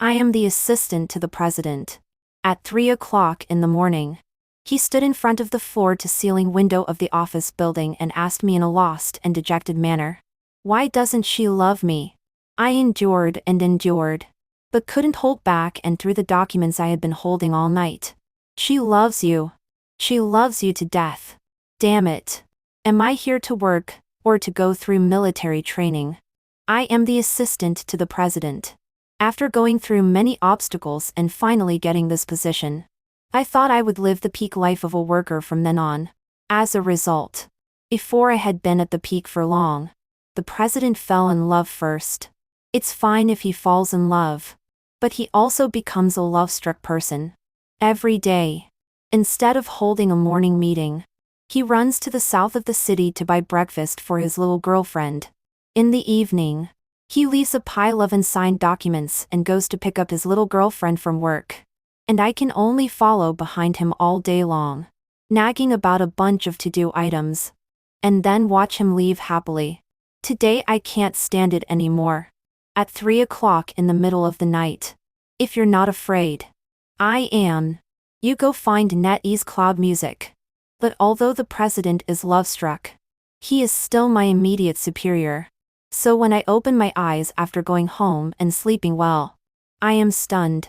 I am the assistant to the president. At 3 o'clock in the morning, he stood in front of the floor-to-ceiling window of the office building and asked me in a lost and dejected manner, "Why doesn't she love me?" I endured and endured, but couldn't hold back and threw the documents I had been holding all night. "She loves you. She loves you to death. Damn it. Am I here to work, or to go through military training? I am the assistant to the president. After going through many obstacles and finally getting this position, I thought I would live the peak life of a worker from then on. As a result, before I had been at the peak for long, the president fell in love first. It's fine if he falls in love, but he also becomes a love-struck person. Every day, instead of holding a morning meeting, he runs to the south of the city to buy breakfast for his little girlfriend. In the evening, he leaves a pile of unsigned documents and goes to pick up his little girlfriend from work. And I can only follow behind him all day long, nagging about a bunch of to-do items, and then watch him leave happily. Today I can't stand it anymore. At 3 o'clock in the middle of the night. If you're not afraid. I am. You go find NetEase Cloud Music. But although the president is love-struck, he is still my immediate superior. So when I open my eyes after going home and sleeping well, I am stunned.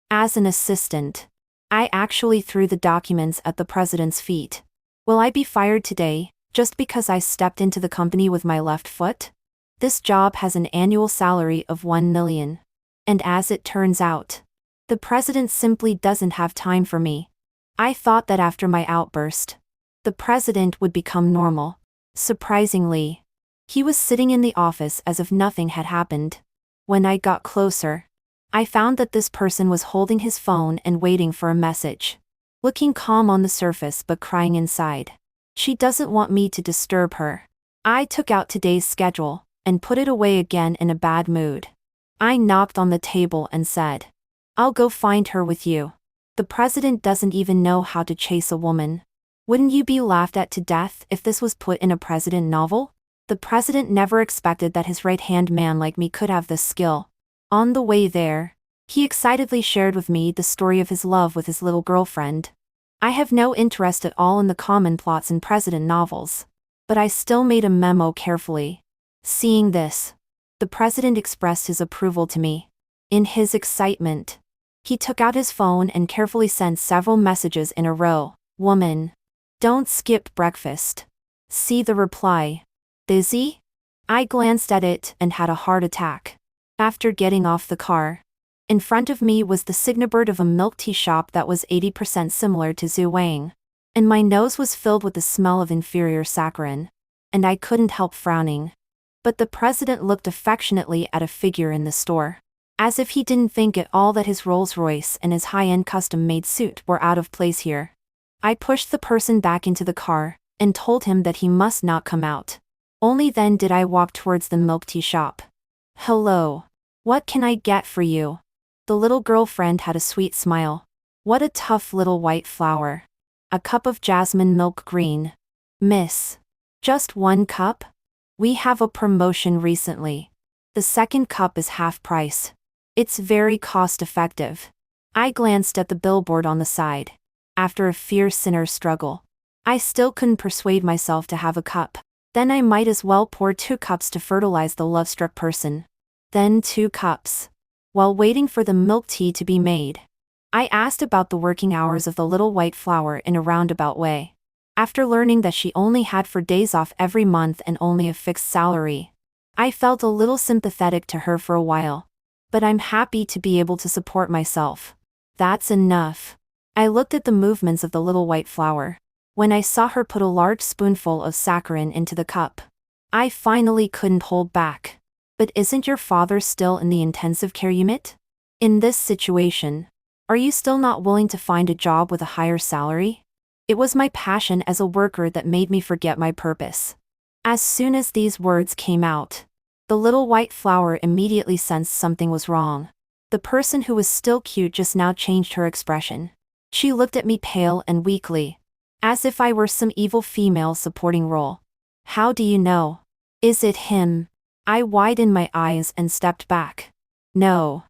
As an assistant, I actually threw the documents at the president's feet. Will I be fired today, just because I stepped into the company with my left foot? This job has an annual salary of $1 million. And as it turns out, the president simply doesn't have time for me. I thought that after my outburst, the president would become normal. Surprisingly, he was sitting in the office as if nothing had happened. When I got closer, I found that this person was holding his phone and waiting for a message. Looking calm on the surface but crying inside. She doesn't want me to disturb her. I took out today's schedule and put it away again in a bad mood. I knocked on the table and said, "I'll go find her with you." The president doesn't even know how to chase a woman. Wouldn't you be laughed at to death if this was put in a president novel? The president never expected that his right-hand man like me could have this skill. On the way there, he excitedly shared with me the story of his love with his little girlfriend. I have no interest at all in the common plots in president novels, but I still made a memo carefully. Seeing this, the president expressed his approval to me. In his excitement, he took out his phone and carefully sent several messages in a row. "Woman, don't skip breakfast." See the reply. "Busy?" I glanced at it and had a heart attack. After getting off the car, in front of me was the signboard of a milk tea shop that was 80% similar to Zhu Wang, and my nose was filled with the smell of inferior saccharin, and I couldn't help frowning. But the president looked affectionately at a figure in the store, as if he didn't think at all that his Rolls-Royce and his high-end custom-made suit were out of place here. I pushed the person back into the car and told him that he must not come out. Only then did I walk towards the milk tea shop. "Hello. What can I get for you?" The little girlfriend had a sweet smile. "What a tough little white flower. A cup of jasmine milk green. Miss. Just 1 cup? We have a promotion recently. The second cup is half price. It's very cost-effective." I glanced at the billboard on the side. After a fierce inner struggle, I still couldn't persuade myself to have a cup. Then I might as well pour 2 cups to fertilize the love-struck person. Then 2 cups. While waiting for the milk tea to be made, I asked about the working hours of the little white flower in a roundabout way. After learning that she only had 4 days off every month and only a fixed salary, I felt a little sympathetic to her for a while. But I'm happy to be able to support myself. That's enough. I looked at the movements of the little white flower. When I saw her put a large spoonful of saccharin into the cup, I finally couldn't hold back. "But isn't your father still in the intensive care unit? In this situation, are you still not willing to find a job with a higher salary?" It was my passion as a worker that made me forget my purpose. As soon as these words came out, the little white flower immediately sensed something was wrong. The person who was still cute just now changed her expression. She looked at me pale and weakly, as if I were some evil female supporting role. "How do you know? Is it him?" I widened my eyes and stepped back. No,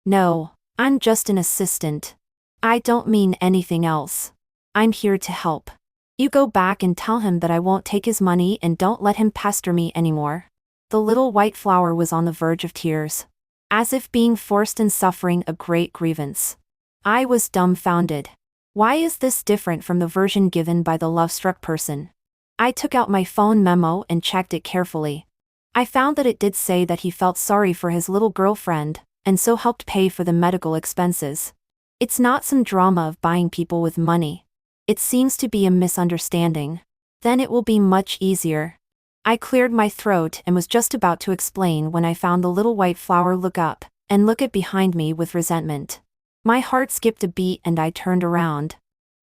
No, I'm just an assistant. I don't mean anything else. I'm here to help. You go back and tell him that I won't take his money and don't let him pester me anymore. The little white flower was on the verge of tears, as if being forced and suffering a great grievance. I was dumbfounded. Why is this different from the version given by the love-struck person? I took out my phone memo and checked it carefully. I found that it did say that he felt sorry for his little girlfriend, and so helped pay for the medical expenses. It's not some drama of buying people with money. It seems to be a misunderstanding. Then it will be much easier. I cleared my throat and was just about to explain when I found the little white flower look up and look at behind me with resentment. My heart skipped a beat and I turned around.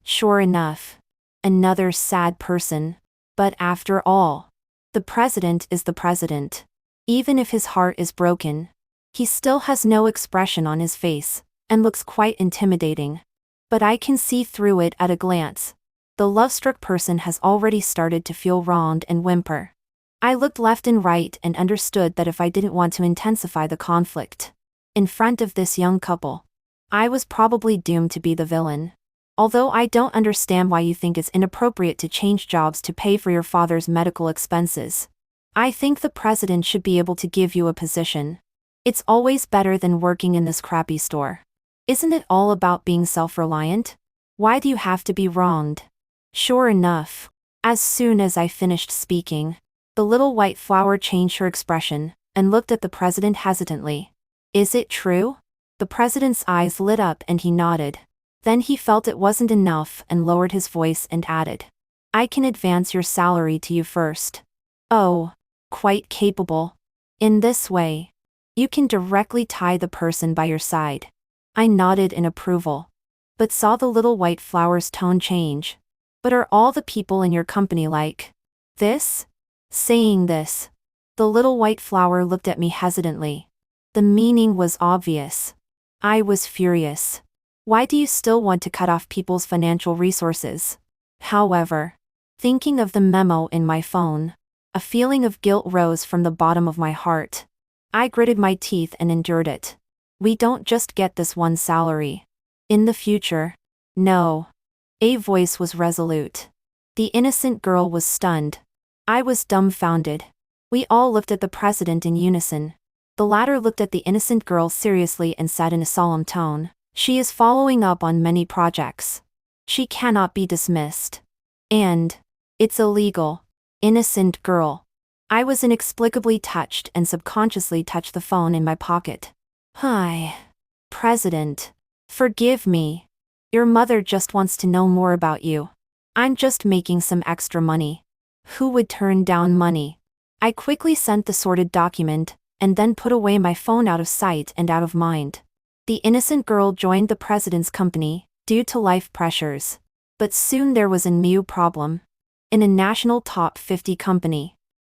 Sure enough. Another sad person. But after all, the president is the president. Even if his heart is broken, he still has no expression on his face, and looks quite intimidating. But I can see through it at a glance. The love-struck person has already started to feel wronged and whimper. I looked left and right and understood that if I didn't want to intensify the conflict in front of this young couple, I was probably doomed to be the villain. Although I don't understand why you think it's inappropriate to change jobs to pay for your father's medical expenses, I think the president should be able to give you a position. It's always better than working in this crappy store. Isn't it all about being self-reliant? Why do you have to be wronged? Sure enough, as soon as I finished speaking, the little white flower changed her expression and looked at the president hesitantly. Is it true? The president's eyes lit up and he nodded. Then he felt it wasn't enough and lowered his voice and added, I can advance your salary to you first. Oh, quite capable. In this way, you can directly tie the person by your side. I nodded in approval, but saw the little white flower's tone change. But are all the people in your company like this? Saying this, the little white flower looked at me hesitantly. The meaning was obvious. I was furious. Why do you still want to cut off people's financial resources? However, thinking of the memo in my phone, a feeling of guilt rose from the bottom of my heart. I gritted my teeth and endured it. We don't just get this one salary. In the future, no. A voice was resolute. The innocent girl was stunned. I was dumbfounded. We all looked at the president in unison. The latter looked at the innocent girl seriously and said in a solemn tone, She is following up on many projects. She cannot be dismissed. And it's illegal. Innocent girl. I was inexplicably touched and subconsciously touched the phone in my pocket. Hi. President. Forgive me. Your mother just wants to know more about you. I'm just making some extra money. Who would turn down money? I quickly sent the sorted document, and then put away my phone out of sight and out of mind. The innocent girl joined the president's company, due to life pressures. But soon there was a new problem. In a national top 50 company,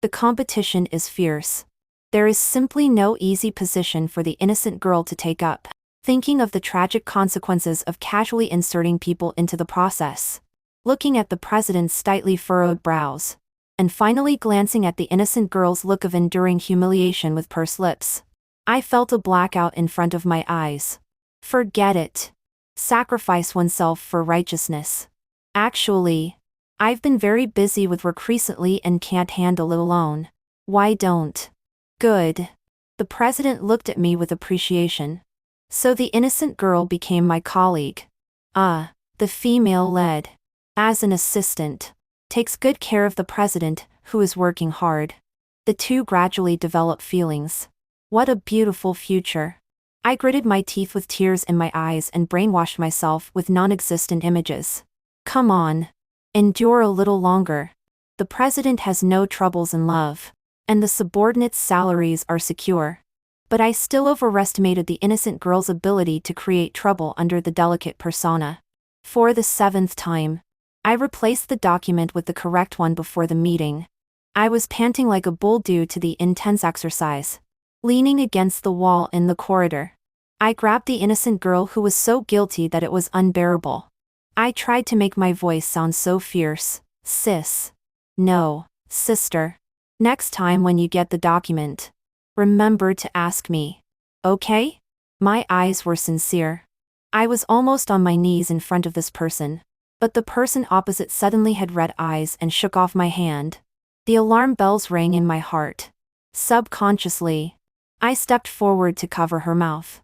the competition is fierce. There is simply no easy position for the innocent girl to take up. Thinking of the tragic consequences of casually inserting people into the process, looking at the president's slightly furrowed brows, and finally glancing at the innocent girl's look of enduring humiliation with pursed lips, I felt a blackout in front of my eyes. Forget it. Sacrifice oneself for righteousness. Actually, I've been very busy with work recently and can't handle it alone. Why don't? Good. The president looked at me with appreciation. So the innocent girl became my colleague. The female-led. As an assistant. Takes good care of the president, who is working hard. The two gradually develop feelings. What a beautiful future. I gritted my teeth with tears in my eyes and brainwashed myself with non-existent images. Come on. Endure a little longer. The president has no troubles in love, and the subordinates' salaries are secure. But I still overestimated the innocent girl's ability to create trouble under the delicate persona. For the 7th time, I replaced the document with the correct one before the meeting. I was panting like a bull due to the intense exercise. Leaning against the wall in the corridor, I grabbed the innocent girl who was so guilty that it was unbearable. I tried to make my voice sound so fierce. Sis. No, sister. Next time when you get the document, remember to ask me. Okay? My eyes were sincere. I was almost on my knees in front of this person. But the person opposite suddenly had red eyes and shook off my hand. The alarm bells rang in my heart. Subconsciously, I stepped forward to cover her mouth.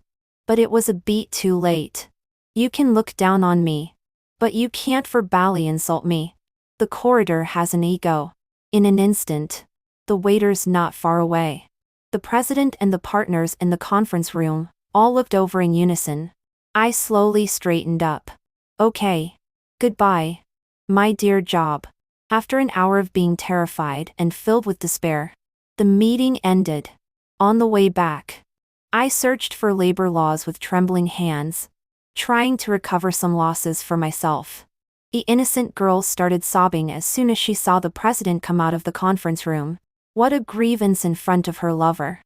But it was a beat too late. You can look down on me, but you can't verbally insult me. The corridor has an ego. In an instant, the waiter's not far away. The president and the partners in the conference room all looked over in unison. I slowly straightened up. Okay. Goodbye, my dear job. After an hour of being terrified and filled with despair, the meeting ended. On the way back, I searched for labor laws with trembling hands, trying to recover some losses for myself. The innocent girl started sobbing as soon as she saw the president come out of the conference room. What a grievance in front of her lover.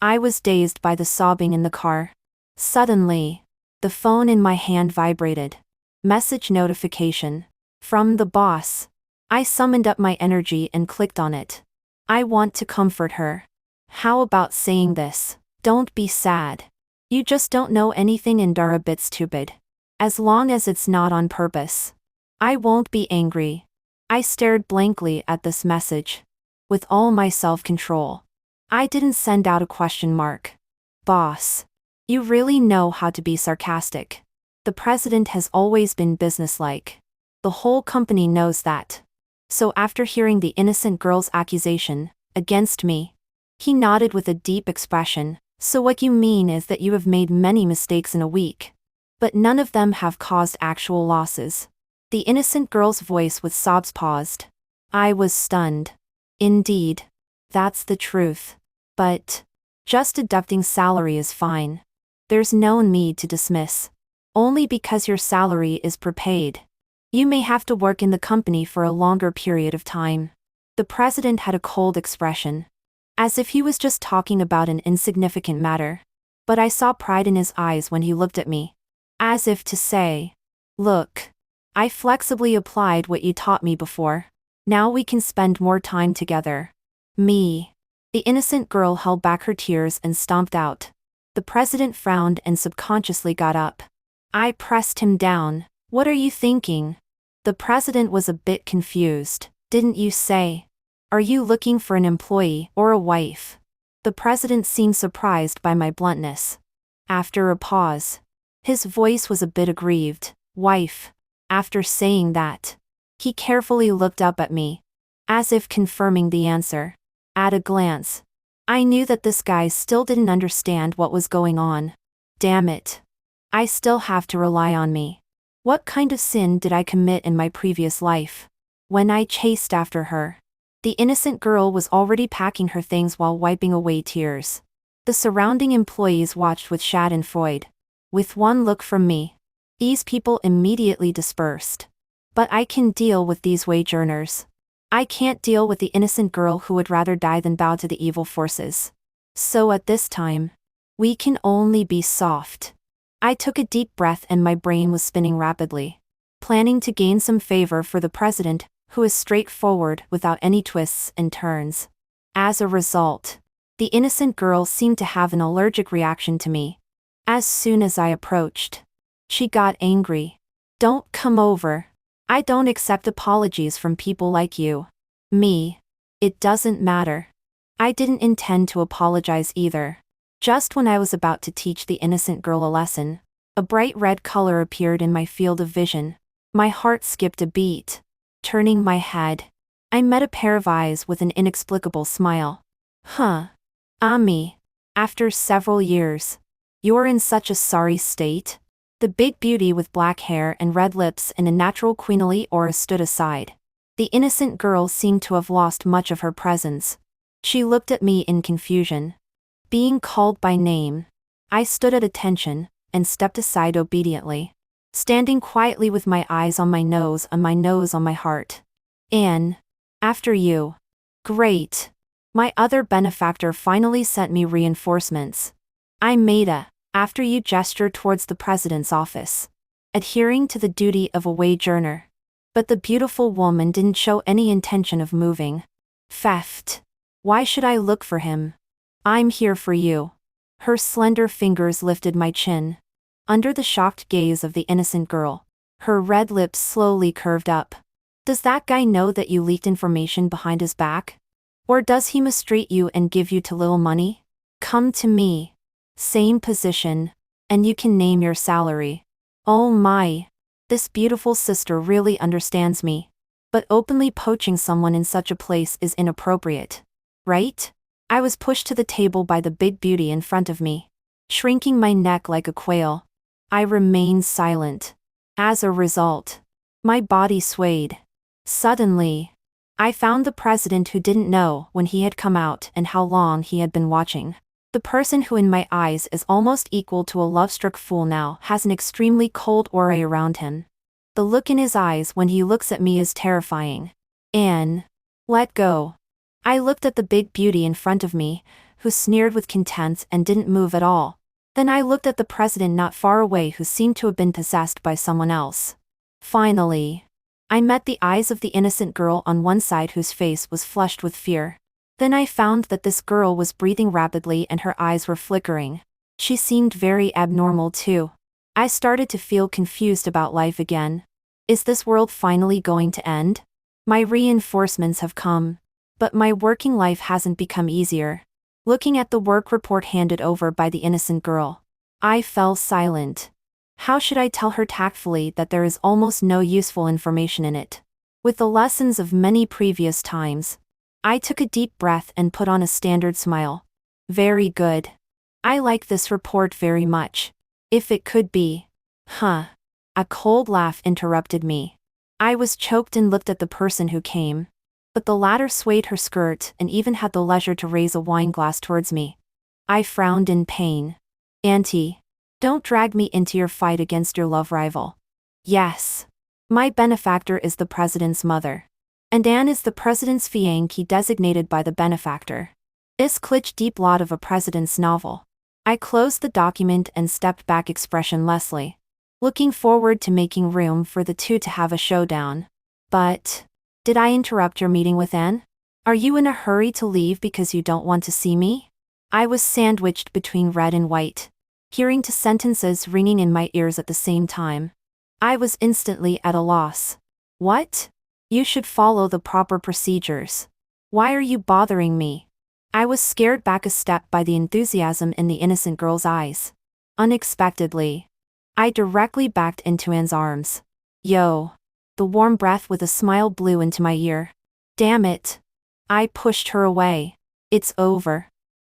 I was dazed by the sobbing in the car. Suddenly, the phone in my hand vibrated. Message notification. From the boss. I summoned up my energy and clicked on it. I want to comfort her. How about saying this? Don't be sad. You just don't know anything and are a bit stupid. As long as it's not on purpose. I won't be angry. I stared blankly at this message. With all my self-control. I didn't send out a question mark. Boss. You really know how to be sarcastic. The president has always been businesslike. The whole company knows that. So after hearing the innocent girl's accusation against me, he nodded with a deep expression. So what you mean is that you have made many mistakes in a week. But none of them have caused actual losses. The innocent girl's voice with sobs paused. I was stunned. Indeed. That's the truth. But just deducting salary is fine. There's no need to dismiss. Only because your salary is prepaid. You may have to work in the company for a longer period of time. The president had a cold expression. As if he was just talking about an insignificant matter. But I saw pride in his eyes when he looked at me. As if to say, look. I flexibly applied what you taught me before. Now we can spend more time together. Me. The innocent girl held back her tears and stomped out. The president frowned and subconsciously got up. I pressed him down. What are you thinking? The president was a bit confused. Didn't you say? Are you looking for an employee or a wife? The president seemed surprised by my bluntness. After a pause, his voice was a bit aggrieved. Wife. After saying that, he carefully looked up at me, as if confirming the answer. At a glance, I knew that this guy still didn't understand what was going on. Damn it. I still have to rely on me. What kind of sin did I commit in my previous life? When I chased after her, the innocent girl was already packing her things while wiping away tears. The surrounding employees watched with schadenfreude. With one look from me, these people immediately dispersed. But I can deal with these wage earners. I can't deal with the innocent girl who would rather die than bow to the evil forces. So at this time, we can only be soft. I took a deep breath and my brain was spinning rapidly, planning to gain some favor for the president, who is straightforward without any twists and turns. As a result, the innocent girl seemed to have an allergic reaction to me. As soon as I approached, she got angry. Don't come over. I don't accept apologies from people like you. Me. It doesn't matter. I didn't intend to apologize either. Just when I was about to teach the innocent girl a lesson, a bright red color appeared in my field of vision. My heart skipped a beat. Turning my head, I met a pair of eyes with an inexplicable smile. Huh. Ami. After several years. You're in such a sorry state? The big beauty with black hair and red lips and a natural queenly aura stood aside. The innocent girl seemed to have lost much of her presence. She looked at me in confusion. Being called by name, I stood at attention and stepped aside obediently, standing quietly with my eyes on my nose on my heart. Anne. After you. Great. My other benefactor finally sent me reinforcements. I'm Maida. After you gestured towards the president's office, adhering to the duty of a wage earner. But the beautiful woman didn't show any intention of moving. Theft. Why should I look for him? I'm here for you. Her slender fingers lifted my chin. Under the shocked gaze of the innocent girl, her red lips slowly curved up. Does that guy know that you leaked information behind his back? Or does he mistreat you and give you too little money? Come to me. Same position. And you can name your salary. Oh my. This beautiful sister really understands me. But openly poaching someone in such a place is inappropriate. Right? I was pushed to the table by the big beauty in front of me, shrinking my neck like a quail. I remained silent. As a result, my body swayed. Suddenly, I found the president who didn't know when he had come out and how long he had been watching. The person who in my eyes is almost equal to a love-struck fool now has an extremely cold aura around him. The look in his eyes when he looks at me is terrifying. Anne, let go. I looked at the big beauty in front of me, who sneered with contempt and didn't move at all. Then I looked at the president not far away who seemed to have been possessed by someone else. Finally, I met the eyes of the innocent girl on one side whose face was flushed with fear. Then I found that this girl was breathing rapidly and her eyes were flickering. She seemed very abnormal too. I started to feel confused about life again. Is this world finally going to end? My reinforcements have come. But my working life hasn't become easier. Looking at the work report handed over by the innocent girl, I fell silent. How should I tell her tactfully that there is almost no useful information in it? With the lessons of many previous times, I took a deep breath and put on a standard smile. Very good. I like this report very much. If it could be. Huh. A cold laugh interrupted me. I was choked and looked at the person who came. But the latter swayed her skirt and even had the leisure to raise a wine glass towards me. I frowned in pain. Auntie, don't drag me into your fight against your love rival. Yes. My benefactor is the president's mother. And Anne is the president's fiancée designated by the benefactor. This cliché deep lot of a president's novel. I closed the document and stepped back expressionlessly, looking forward to making room for the two to have a showdown. But, did I interrupt your meeting with Anne? Are you in a hurry to leave because you don't want to see me? I was sandwiched between red and white, hearing two sentences ringing in my ears at the same time. I was instantly at a loss. What? You should follow the proper procedures. Why are you bothering me? I was scared back a step by the enthusiasm in the innocent girl's eyes. Unexpectedly, I directly backed into Anne's arms. Yo. The warm breath with a smile blew into my ear. Damn it. I pushed her away. It's over.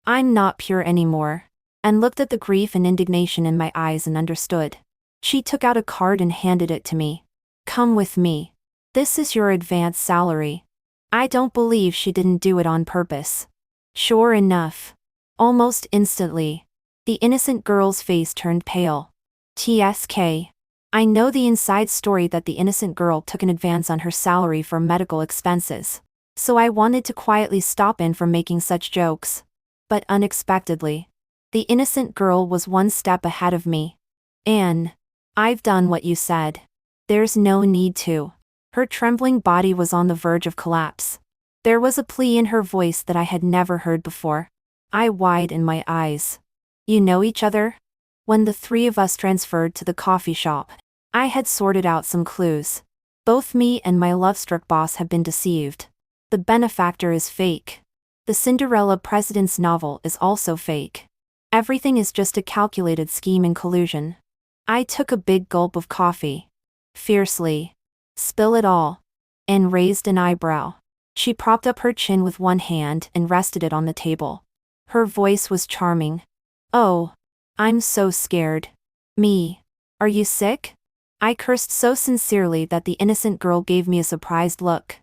I'm not pure anymore. And looked at the grief and indignation in my eyes and understood. She took out a card and handed it to me. Come with me. This is your advance salary. I don't believe she didn't do it on purpose. Sure enough. Almost instantly, the innocent girl's face turned pale. TSK. I know the inside story that the innocent girl took an advance on her salary for medical expenses. So I wanted to quietly stop Anne from making such jokes. But unexpectedly, the innocent girl was one step ahead of me. Anne, I've done what you said. There's no need to. Her trembling body was on the verge of collapse. There was a plea in her voice that I had never heard before. I widened my eyes. You know each other? When the three of us transferred to the coffee shop, I had sorted out some clues. Both me and my love-struck boss have been deceived. The benefactor is fake. The Cinderella president's novel is also fake. Everything is just a calculated scheme and collusion. I took a big gulp of coffee. Fiercely. Spill it all. Anne raised an eyebrow. She propped up her chin with one hand and rested it on the table. Her voice was charming. Oh. I'm so scared. Me. Are you sick? I cursed so sincerely that the innocent girl gave me a surprised look.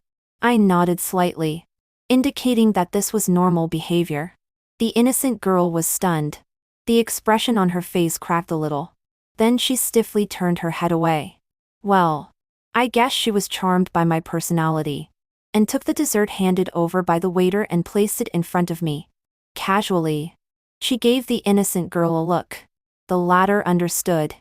I nodded slightly, indicating that this was normal behavior. The innocent girl was stunned. The expression on her face cracked a little. Then she stiffly turned her head away. Well, I guess she was charmed by my personality, and took the dessert handed over by the waiter and placed it in front of me. Casually, she gave the innocent girl a look. The latter understood.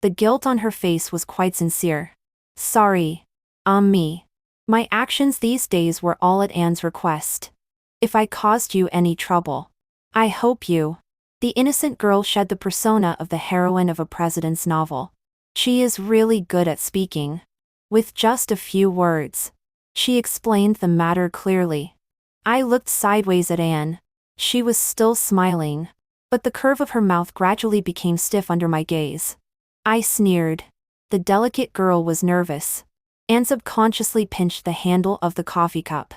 The guilt on her face was quite sincere. Sorry. Me. My actions these days were all at Anne's request. If I caused you any trouble, I hope you. The innocent girl shed the persona of the heroine of a president's novel. She is really good at speaking. With just a few words, she explained the matter clearly. I looked sideways at Anne. She was still smiling, but the curve of her mouth gradually became stiff under my gaze. I sneered. The delicate girl was nervous. Anne subconsciously pinched the handle of the coffee cup.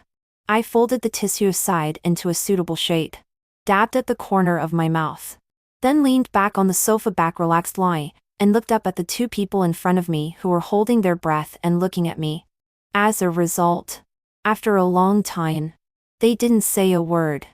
I folded the tissue aside into a suitable shape, dabbed at the corner of my mouth, then leaned back on the sofa back relaxed lie, and looked up at the two people in front of me who were holding their breath and looking at me. As a result, after a long time, they didn't say a word.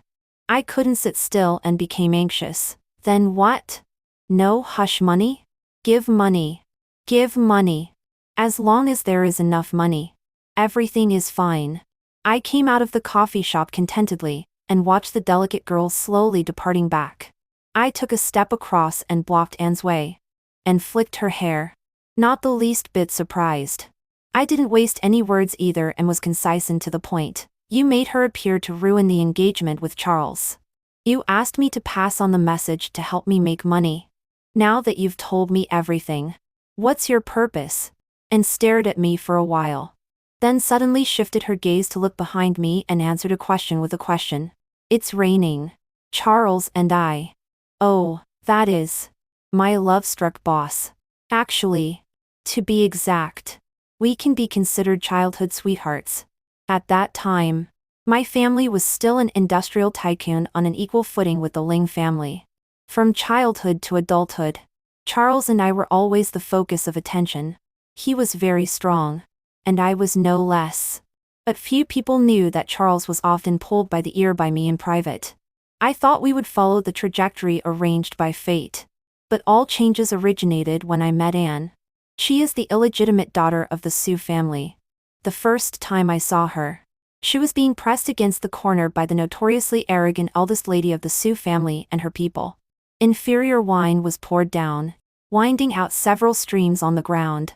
I couldn't sit still and became anxious. Then what? No hush money? Give money. Give money. As long as there is enough money, everything is fine. I came out of the coffee shop contentedly, and watched the delicate girl slowly departing back. I took a step across and blocked Anne's way, and flicked her hair. Not the least bit surprised. I didn't waste any words either and was concise and to the point. You made her appear to ruin the engagement with Charles. You asked me to pass on the message to help me make money. Now that you've told me everything, what's your purpose? And stared at me for a while. Then suddenly shifted her gaze to look behind me and answered a question with a question. It's raining. Charles and I. Oh, that is. My love-struck boss. Actually, to be exact, we can be considered childhood sweethearts. At that time, my family was still an industrial tycoon on an equal footing with the Ling family. From childhood to adulthood, Charles and I were always the focus of attention. He was very strong, and I was no less. But few people knew that Charles was often pulled by the ear by me in private. I thought we would follow the trajectory arranged by fate. But all changes originated when I met Anne. She is the illegitimate daughter of the Sue family. The first time I saw her, she was being pressed against the corner by the notoriously arrogant eldest lady of the Sue family and her people. Inferior wine was poured down, winding out several streams on the ground.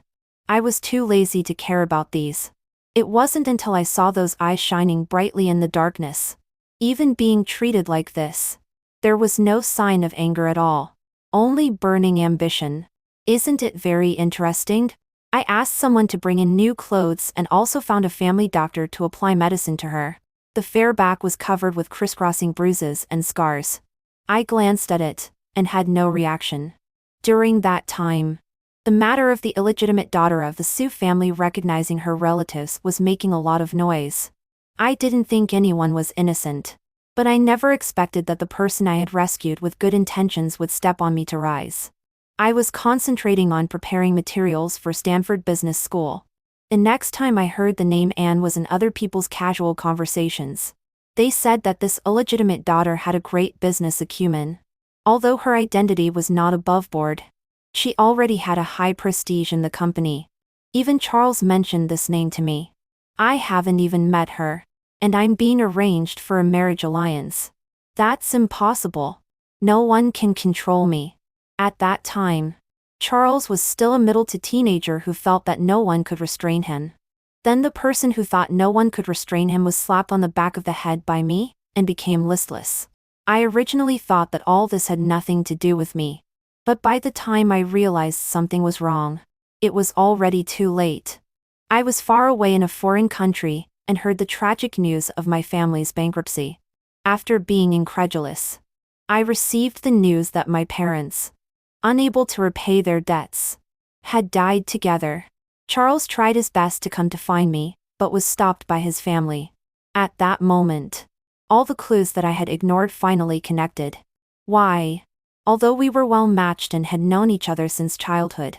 I was too lazy to care about these. It wasn't until I saw those eyes shining brightly in the darkness. Even being treated like this, there was no sign of anger at all, only burning ambition. Isn't it very interesting? I asked someone to bring in new clothes and also found a family doctor to apply medicine to her. The fair back was covered with crisscrossing bruises and scars. I glanced at it, and had no reaction. During that time, the matter of the illegitimate daughter of the Sue family recognizing her relatives was making a lot of noise. I didn't think anyone was innocent, but I never expected that the person I had rescued with good intentions would step on me to rise. I was concentrating on preparing materials for Stanford Business School. The next time I heard the name Anne was in other people's casual conversations. They said that this illegitimate daughter had a great business acumen. Although her identity was not above board, she already had a high prestige in the company. Even Charles mentioned this name to me. I haven't even met her, and I'm being arranged for a marriage alliance. That's impossible. No one can control me. At that time, Charles was still a middle to teenager who felt that no one could restrain him. Then the person who thought no one could restrain him was slapped on the back of the head by me, and became listless. I originally thought that all this had nothing to do with me. But by the time I realized something was wrong, it was already too late. I was far away in a foreign country, and heard the tragic news of my family's bankruptcy. After being incredulous, I received the news that my parents, unable to repay their debts, had died together. Charles tried his best to come to find me, but was stopped by his family. At that moment, all the clues that I had ignored finally connected. Why? Although we were well matched and had known each other since childhood,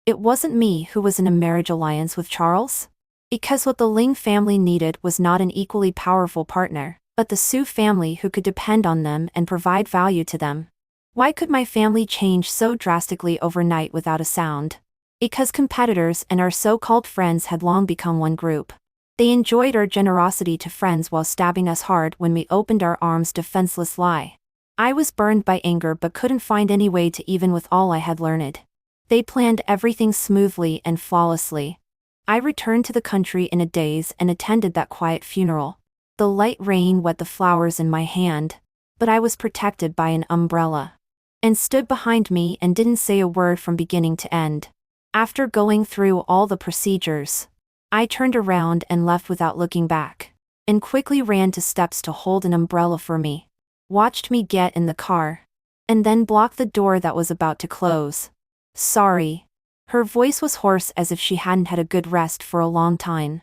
it wasn't me who was in a marriage alliance with Charles. Because what the Ling family needed was not an equally powerful partner, but the Sue family who could depend on them and provide value to them. Why could my family change so drastically overnight without a sound? Because competitors and our so-called friends had long become one group. They enjoyed our generosity to friends while stabbing us hard when we opened our arms defenseless lie. I was burned by anger but couldn't find any way to even with all I had learned. They planned everything smoothly and flawlessly. I returned to the country in a daze and attended that quiet funeral. The light rain wet the flowers in my hand, but I was protected by an umbrella. and stood behind me and didn't say a word from beginning to end. After going through all the procedures, I turned around and left without looking back, and quickly ran to steps to hold an umbrella for me. Watched me get in the car, and then block the door that was about to close. Sorry. Her voice was hoarse as if she hadn't had a good rest for a long time.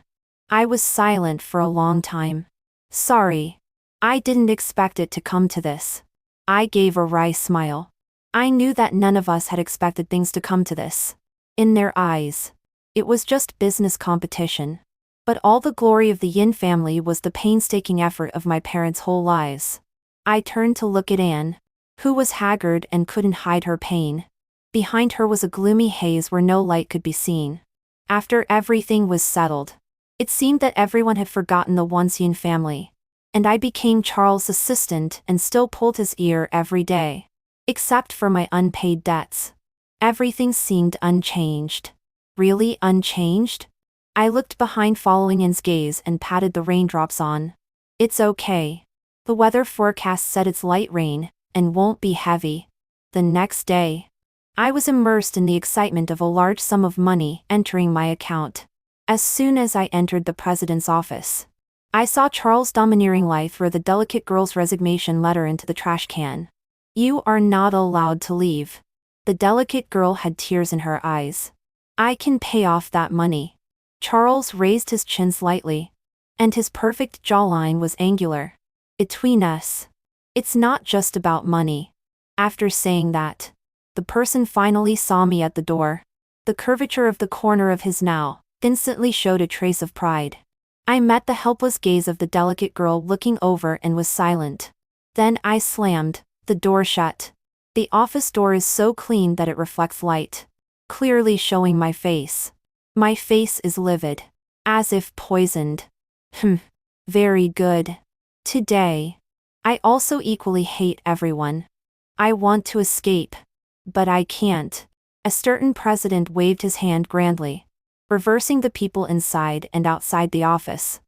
I was silent for a long time. Sorry. I didn't expect it to come to this. I gave a wry smile. I knew that none of us had expected things to come to this. In their eyes, it was just business competition. But all the glory of the Yin family was the painstaking effort of my parents' whole lives. I turned to look at Anne, who was haggard and couldn't hide her pain. Behind her was a gloomy haze where no light could be seen. After everything was settled, it seemed that everyone had forgotten the once Yin family, and I became Charles' assistant and still pulled his ear every day. Except for my unpaid debts. Everything seemed unchanged. Really unchanged? I looked behind following Anne's gaze and patted the raindrops on. It's okay. The weather forecast said it's light rain, and won't be heavy. The next day, I was immersed in the excitement of a large sum of money entering my account. As soon as I entered the president's office, I saw Charles' domineering lie throw the delicate girl's resignation letter into the trash can. You are not allowed to leave. The delicate girl had tears in her eyes. I can pay off that money. Charles raised his chin slightly, and his perfect jawline was angular. Between us, it's not just about money. After saying that, the person finally saw me at the door. The curvature of the corner of his now instantly showed a trace of pride. I met the helpless gaze of the delicate girl looking over and was silent. Then I slammed the door shut. The office door is so clean that it reflects light, clearly showing my face. My face is livid, as if poisoned. Very good. Today, I also equally hate everyone. I want to escape, but I can't. A certain president waved his hand grandly, reversing the people inside and outside the office.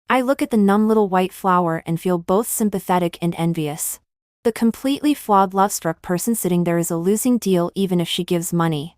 I look at the numb little white flower and feel both sympathetic and envious. The completely flawed love-struck person sitting there is a losing deal even if she gives money.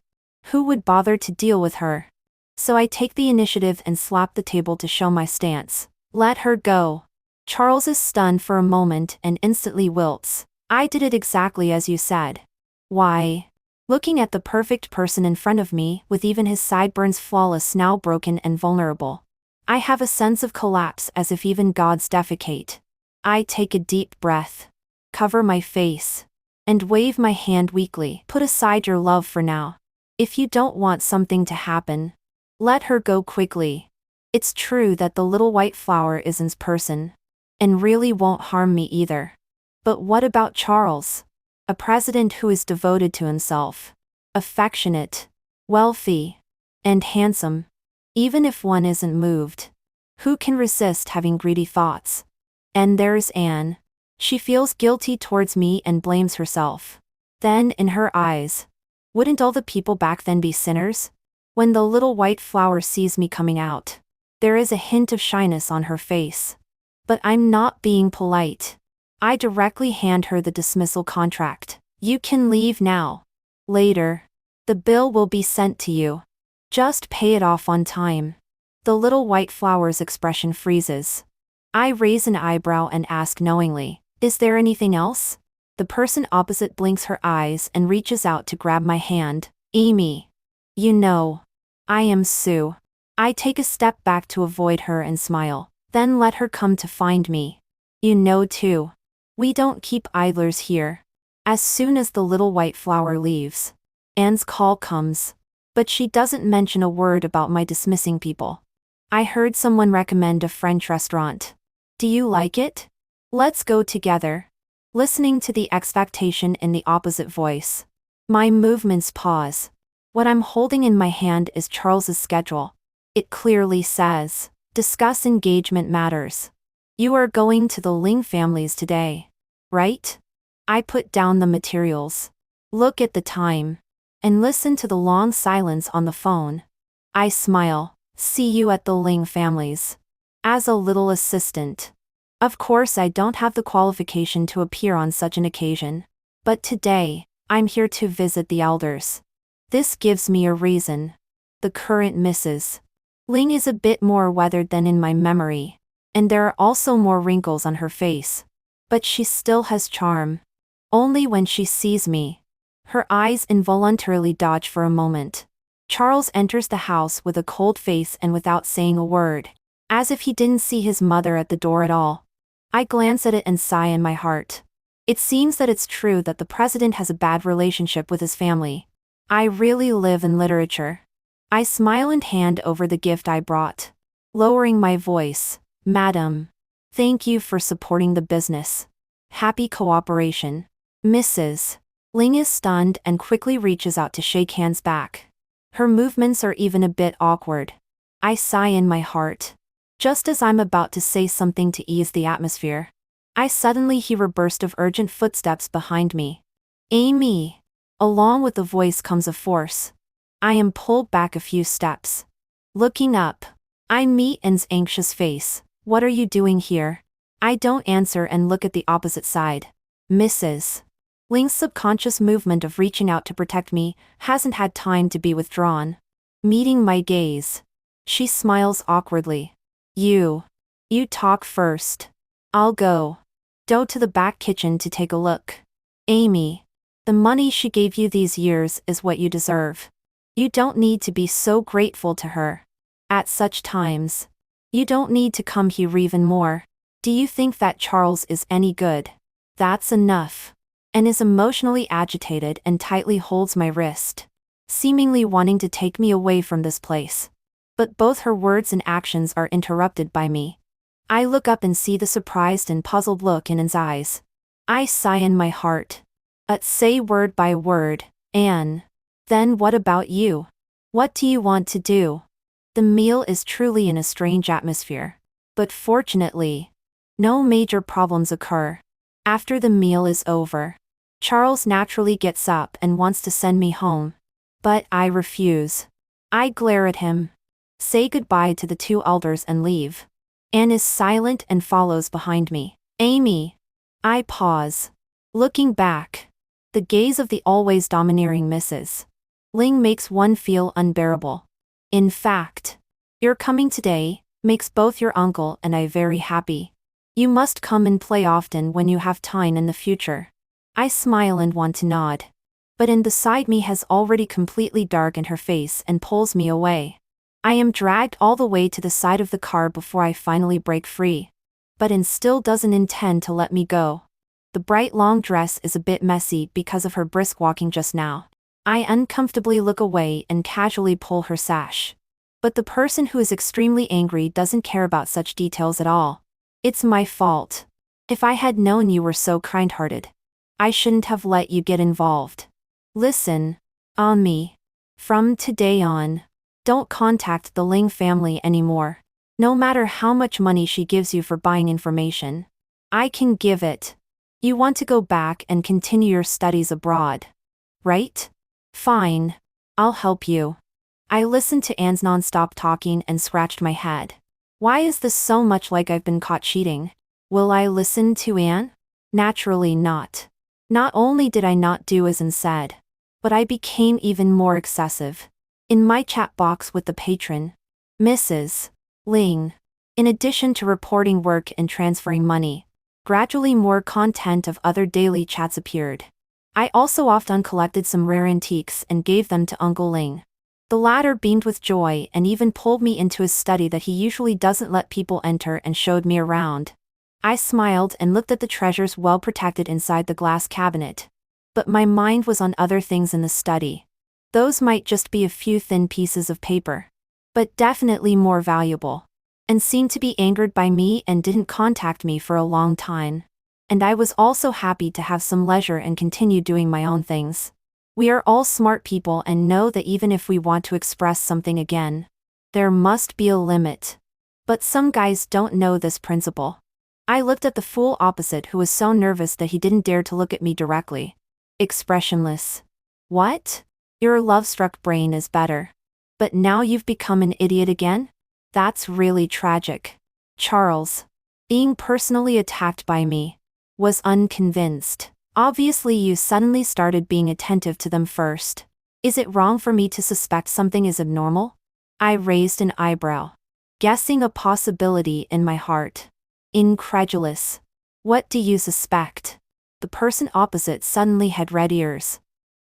Who would bother to deal with her? So I take the initiative and slap the table to show my stance. Let her go. Charles is stunned for a moment and instantly wilts. I did it exactly as you said. Why? Looking at the perfect person in front of me with even his sideburns flawless now broken and vulnerable, I have a sense of collapse as if even gods defecate. I take a deep breath, cover my face, and wave my hand weakly. Put aside your love for now. If you don't want something to happen, let her go quickly. It's true that the little white flower isn't person, and really won't harm me either. But what about Charles? A president who is devoted to himself, affectionate, wealthy, and handsome. Even if one isn't moved, who can resist having greedy thoughts? And there's Anne. She feels guilty towards me and blames herself. Then in her eyes, wouldn't all the people back then be sinners? When the little white flower sees me coming out, there is a hint of shyness on her face. But I'm not being polite. I directly hand her the dismissal contract. You can leave now. Later, the bill will be sent to you. Just pay it off on time. The little white flower's expression freezes. I raise an eyebrow and ask knowingly, is there anything else? The person opposite blinks her eyes and reaches out to grab my hand. Amy. You know, I am Sue. I take a step back to avoid her and smile, then let her come to find me. You know too. We don't keep idlers here. As soon as the little white flower leaves, Anne's call comes, but she doesn't mention a word about my dismissing people. I heard someone recommend a French restaurant. Do you like it? Let's go together. Listening to the expectation in the opposite voice, my movements pause. What I'm holding in my hand is Charles's schedule. It clearly says, discuss engagement matters. You are going to the Ling families today, right? I put down the materials, look at the time, and listen to the long silence on the phone. I smile. See you at the Ling families. As a little assistant. Of course I don't have the qualification to appear on such an occasion. But today, I'm here to visit the elders. This gives me a reason. The current Mrs. Ling is a bit more weathered than in my memory, and there are also more wrinkles on her face. But she still has charm. Only when she sees me. Her eyes involuntarily dodge for a moment. Charles enters the house with a cold face and without saying a word, as if he didn't see his mother at the door at all. I glance at it and sigh in my heart. It seems that it's true that the president has a bad relationship with his family. I really live in literature. I smile and hand over the gift I brought. Lowering my voice, Madam. Thank you for supporting the business. Happy cooperation. Mrs. Ling is stunned and quickly reaches out to shake hands back. Her movements are even a bit awkward. I sigh in my heart. Just as I'm about to say something to ease the atmosphere, I suddenly hear a burst of urgent footsteps behind me. Amy! Along with the voice comes a force. I am pulled back a few steps. Looking up, I meet Anne's anxious face. What are you doing here? I don't answer and look at the opposite side. Mrs. Ling's subconscious movement of reaching out to protect me hasn't had time to be withdrawn. Meeting my gaze, she smiles awkwardly. You talk first. I'll go to the back kitchen to take a look. Amy, the money she gave you these years is what you deserve. You don't need to be so grateful to her. At such times, you don't need to come here even more. Do you think that Charles is any good? That's enough. Anne is emotionally agitated and tightly holds my wrist, seemingly wanting to take me away from this place. But both her words and actions are interrupted by me. I look up and see the surprised and puzzled look in Anne's eyes. I sigh in my heart. Say word by word, Anne. Then what about you? What do you want to do? The meal is truly in a strange atmosphere. But fortunately, no major problems occur. After the meal is over, Charles naturally gets up and wants to send me home. But I refuse. I glare at him, say goodbye to the two elders and leave. Anne is silent and follows behind me. Amy. I pause. Looking back, the gaze of the always domineering Mrs. Ling makes one feel unbearable. In fact, your coming today makes both your uncle and I very happy. You must come and play often when you have time in the future. I smile and want to nod. But Anne beside me has already completely darkened her face and pulls me away. I am dragged all the way to the side of the car before I finally break free. But Anne still doesn't intend to let me go. The bright long dress is a bit messy because of her brisk walking just now. I uncomfortably look away and casually pull her sash. But the person who is extremely angry doesn't care about such details at all. It's my fault. If I had known you were so kind-hearted, I shouldn't have let you get involved. Listen, Ami. From today on, don't contact the Ling family anymore. No matter how much money she gives you for buying information, I can give it. You want to go back and continue your studies abroad, right? Fine. I'll help you. I listened to Anne's non-stop talking and scratched my head. Why is this so much like I've been caught cheating? Will I listen to Anne? Naturally not. Not only did I not do as Anne said, but I became even more excessive. In my chat box with the patron, Mrs. Ling, in addition to reporting work and transferring money, gradually more content of other daily chats appeared. I also often collected some rare antiques and gave them to Uncle Ling. The latter beamed with joy and even pulled me into his study that he usually doesn't let people enter and showed me around. I smiled and looked at the treasures well protected inside the glass cabinet. But my mind was on other things in the study. Those might just be a few thin pieces of paper, but definitely more valuable. And seemed to be angered by me and didn't contact me for a long time. And I was also happy to have some leisure and continue doing my own things. We are all smart people and know that even if we want to express something again, there must be a limit. But some guys don't know this principle. I looked at the fool opposite who was so nervous that he didn't dare to look at me directly. Expressionless. What? Your love-struck brain is better. But now you've become an idiot again? That's really tragic. Charles, being personally attacked by me, was unconvinced. Obviously, you suddenly started being attentive to them first. Is it wrong for me to suspect something is abnormal? I raised an eyebrow, guessing a possibility in my heart. Incredulous. What do you suspect? The person opposite suddenly had red ears.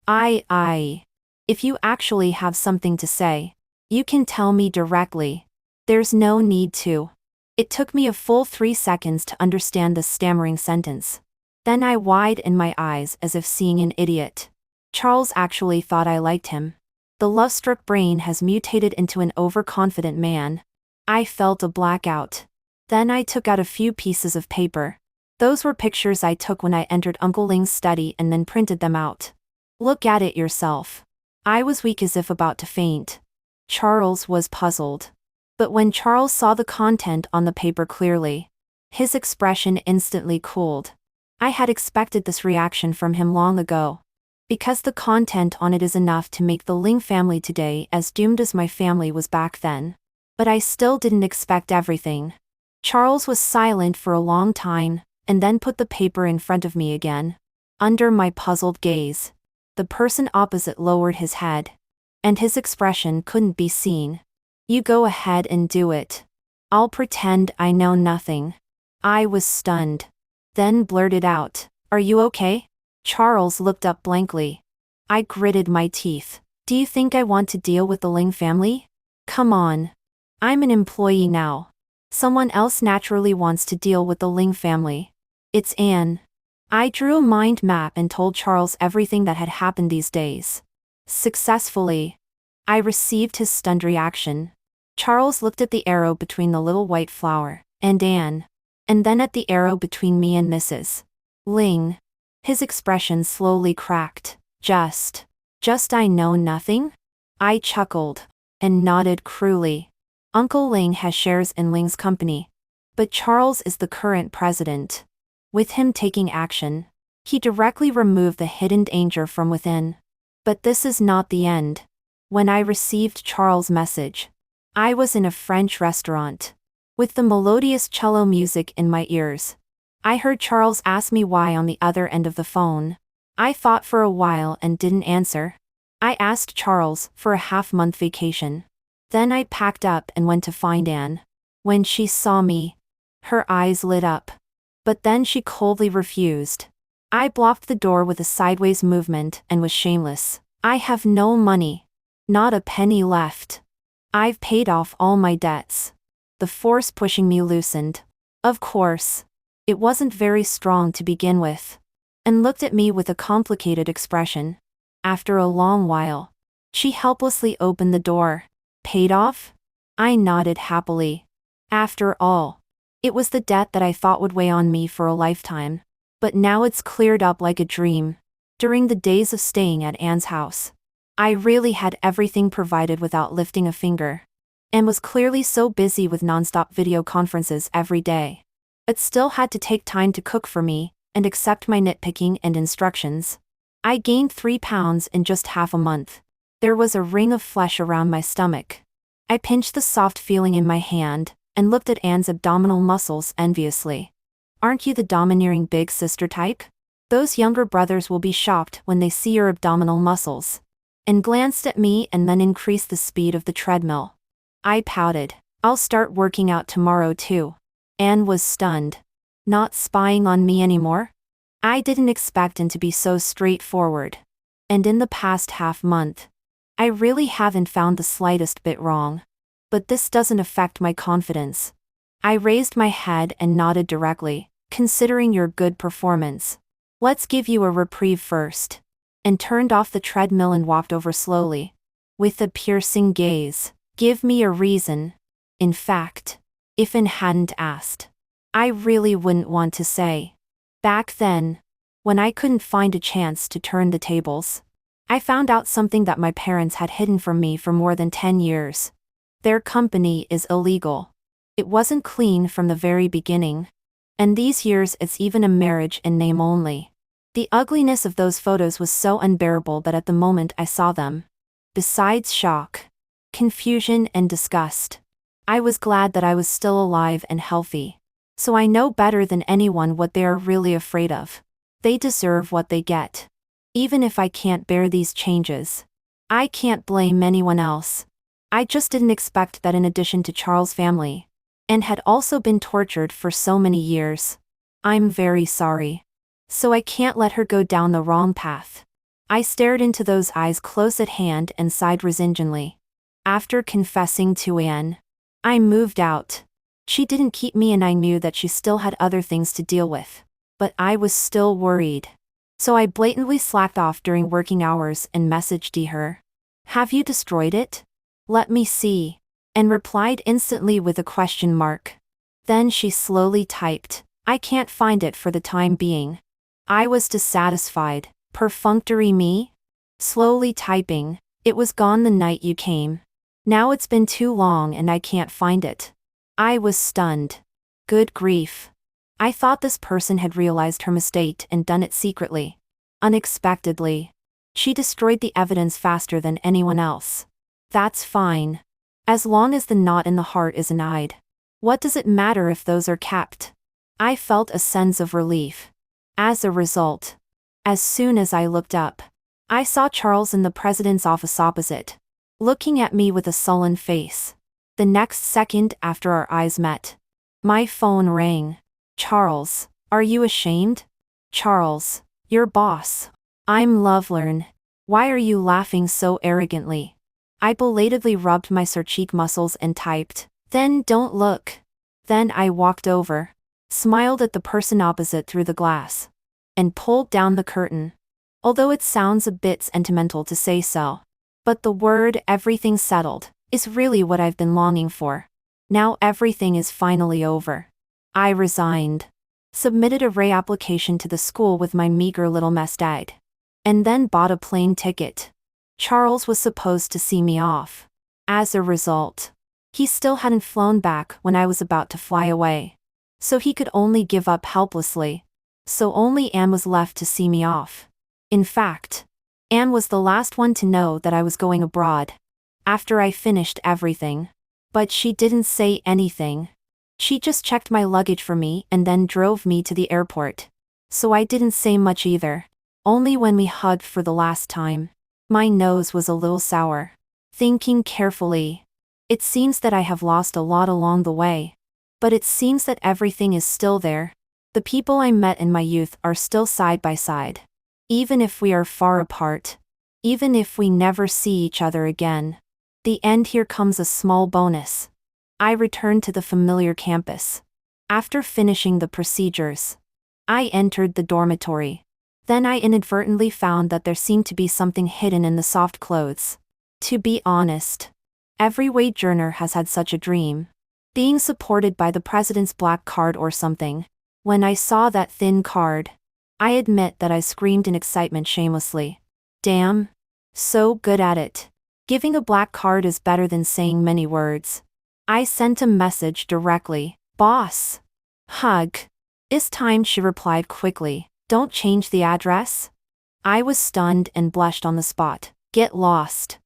If you actually have something to say, you can tell me directly. There's no need to. It took me a full 3 seconds to understand the stammering sentence. Then I widened my eyes as if seeing an idiot. Charles actually thought I liked him. The love-struck brain has mutated into an overconfident man. I felt a blackout. Then I took out a few pieces of paper. Those were pictures I took when I entered Uncle Ling's study and then printed them out. Look at it yourself. I was weak as if about to faint. Charles was puzzled. But when Charles saw the content on the paper clearly, his expression instantly cooled. I had expected this reaction from him long ago. Because the content on it is enough to make the Ling family today as doomed as my family was back then. But I still didn't expect everything. Charles was silent for a long time, and then put the paper in front of me again. Under my puzzled gaze, the person opposite lowered his head. And his expression couldn't be seen. You go ahead and do it. I'll pretend I know nothing. I was stunned. Then blurted out, "Are you okay?" Charles looked up blankly. I gritted my teeth. Do you think I want to deal with the Ling family? Come on. I'm an employee now. Someone else naturally wants to deal with the Ling family. It's Anne. I drew a mind map and told Charles everything that had happened these days. Successfully. I received his stunned reaction. Charles looked at the arrow between the little white flower and Anne, and then at the arrow between me and Mrs. Ling. His expression slowly cracked. Just I know nothing? I chuckled and nodded cruelly. Uncle Ling has shares in Ling's company. But Charles is the current president. With him taking action, he directly removed the hidden danger from within. But this is not the end. When I received Charles' message, I was in a French restaurant, with the melodious cello music in my ears. I heard Charles ask me why on the other end of the phone. I thought for a while and didn't answer. I asked Charles for a half-month vacation. Then I packed up and went to find Anne. When she saw me, her eyes lit up. But then she coldly refused. I blocked the door with a sideways movement and was shameless. I have no money. Not a penny left. I've paid off all my debts. The force pushing me loosened. Of course. It wasn't very strong to begin with. And looked at me with a complicated expression. After a long while, she helplessly opened the door. Paid off? I nodded happily. After all, it was the debt that I thought would weigh on me for a lifetime. But now it's cleared up like a dream. During the days of staying at Anne's house, I really had everything provided without lifting a finger. And was clearly so busy with nonstop video conferences every day. It still had to take time to cook for me, and accept my nitpicking and instructions. I gained 3 pounds in just half a month. There was a ring of flesh around my stomach. I pinched the soft feeling in my hand, and looked at Anne's abdominal muscles enviously. Aren't you the domineering big sister type? Those younger brothers will be shocked when they see your abdominal muscles. And glanced at me and then increased the speed of the treadmill. I pouted. I'll start working out tomorrow too. Anne was stunned. Not spying on me anymore? I didn't expect Anne to be so straightforward. And in the past half-month, I really haven't found the slightest bit wrong. But this doesn't affect my confidence. I raised my head and nodded directly, considering your good performance. Let's give you a reprieve first. And turned off the treadmill and walked over slowly. With a piercing gaze. Give me a reason. In fact, if Anne hadn't asked, I really wouldn't want to say. Back then, when I couldn't find a chance to turn the tables, I found out something that my parents had hidden from me for more than 10 years. Their company is illegal. It wasn't clean from the very beginning. And these years it's even a marriage in name only. The ugliness of those photos was so unbearable that at the moment I saw them, besides shock, confusion and disgust, I was glad that I was still alive and healthy. So I know better than anyone what they are really afraid of. They deserve what they get. Even if I can't bear these changes, I can't blame anyone else. I just didn't expect that in addition to Charles' family, and had also been tortured for so many years. I'm very sorry. So I can't let her go down the wrong path. I stared into those eyes close at hand and sighed resignedly. After confessing to Anne, I moved out. She didn't keep me and I knew that she still had other things to deal with. But I was still worried. So I blatantly slacked off during working hours and messaged her. Have you destroyed it? Let me see. And replied instantly with a question mark. Then she slowly typed, I can't find it for the time being. I was dissatisfied. Perfunctory me? Slowly typing, it was gone the night you came. Now it's been too long and I can't find it. I was stunned. Good grief. I thought this person had realized her mistake and done it secretly. Unexpectedly. She destroyed the evidence faster than anyone else. That's fine. As long as the knot in the heart isn't eyed. What does it matter if those are kept? I felt a sense of relief. As a result, as soon as I looked up, I saw Charles in the president's office opposite, looking at me with a sullen face. The next second after our eyes met, my phone rang. Charles, are you ashamed? Charles, your boss. I'm Lovelern. Why are you laughing so arrogantly? I belatedly rubbed my sore cheek muscles and typed, then don't look. Then I walked over, smiled at the person opposite through the glass, and pulled down the curtain. Although it sounds a bit sentimental to say so, but the word everything settled is really what I've been longing for. Now everything is finally over. I resigned, submitted a reapplication to the school with my meager little nest egg, and then bought a plane ticket. Charles was supposed to see me off. As a result, he still hadn't flown back when I was about to fly away. So he could only give up helplessly. So only Anne was left to see me off. In fact, Anne was the last one to know that I was going abroad. After I finished everything. But she didn't say anything. She just checked my luggage for me and then drove me to the airport. So I didn't say much either. Only when we hugged for the last time. My nose was a little sour. Thinking carefully, it seems that I have lost a lot along the way. But it seems that everything is still there. The people I met in my youth are still side by side. Even if we are far apart. Even if we never see each other again. The end. Here comes a small bonus. I returned to the familiar campus. After finishing the procedures, I entered the dormitory. Then I inadvertently found that there seemed to be something hidden in the soft clothes. To be honest, every wayjourner has had such a dream. Being supported by the president's black card or something. When I saw that thin card, I admit that I screamed in excitement shamelessly. Damn. So good at it. Giving a black card is better than saying many words. I sent a message directly. Boss. Hug. This time she replied quickly. Don't change the address? I was stunned and blushed on the spot. Get lost.